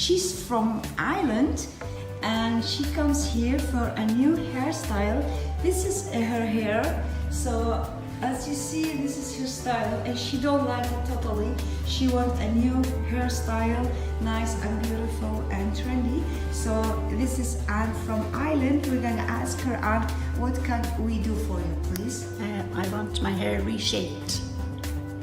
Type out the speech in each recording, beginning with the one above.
she's from Ireland and she comes here for a new hairstyle. This is her hair. So as you see, this is her style and she don't like it totally. She wants a new hairstyle, nice and beautiful and trendy. So this is Anne from Ireland. We're gonna ask her, Anne, what can we do for you, please? I want my hair reshaped.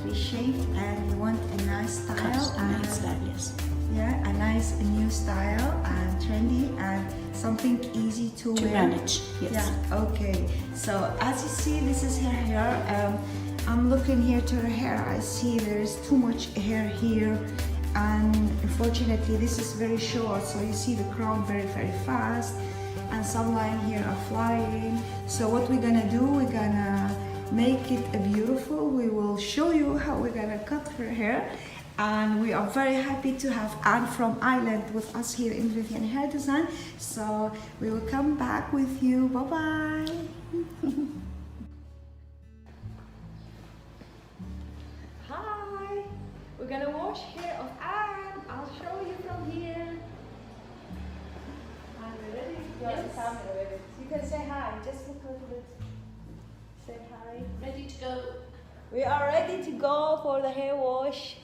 Reshaped, and you want a nice style? A nice style, yes. Yeah, a nice new style and trendy and something easy to wear. manage, yes. Yeah, okay. So as you see, this is her hair. I'm looking here to her hair. I see there is too much hair here, and unfortunately this is very short. So you see the crown very fast, and some line here are flying. So what we're gonna do, we're gonna make it beautiful. We will show you how we're gonna cut her hair. And we are very happy to have Anne from Ireland with us here in Vivian Hair Design. So we will come back with you. Bye-bye. Hi. We're gonna wash hair of Anne. I'll show you from here. Are you ready? Yes. You can say hi. Just look a little bit. Say hi. Ready to go? We are ready to go for the hair wash.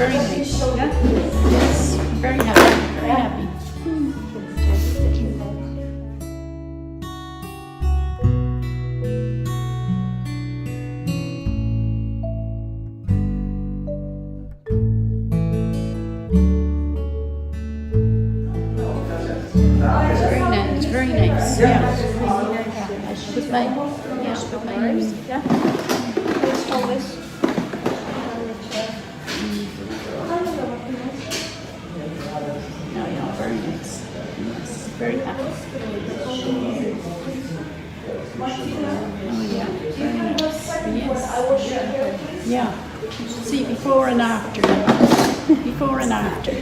very nice. Yeah? Yes, very happy, very happy. Very nice, very nice. Yeah. I should put my, ears. Yeah. Let's hold this. No, yeah, very nice. Yes, very happy. Oh yeah, very nice. Yes. Yeah. You should see before and after. Before and after.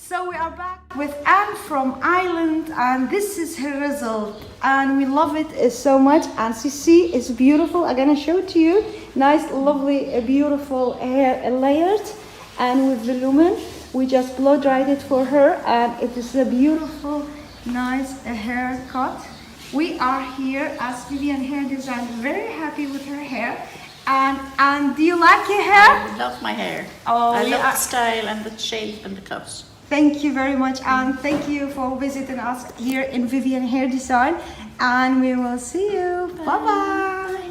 So we are back with Anne from Ireland, and this is her result, and we love it so much. And see, it's beautiful. I'm gonna show it to you. Nice, lovely, beautiful hair layered, and with the lumen. We just blow dried it for her, and it is a beautiful, nice haircut. We are here as Vivian Hair Design, very happy with her hair. And do you like your hair? I love my hair. Oh, I love the style and the shape and the cut. Thank you very much, and thank you for visiting us here in Vivian Hair Design, and we will see you. Bye bye.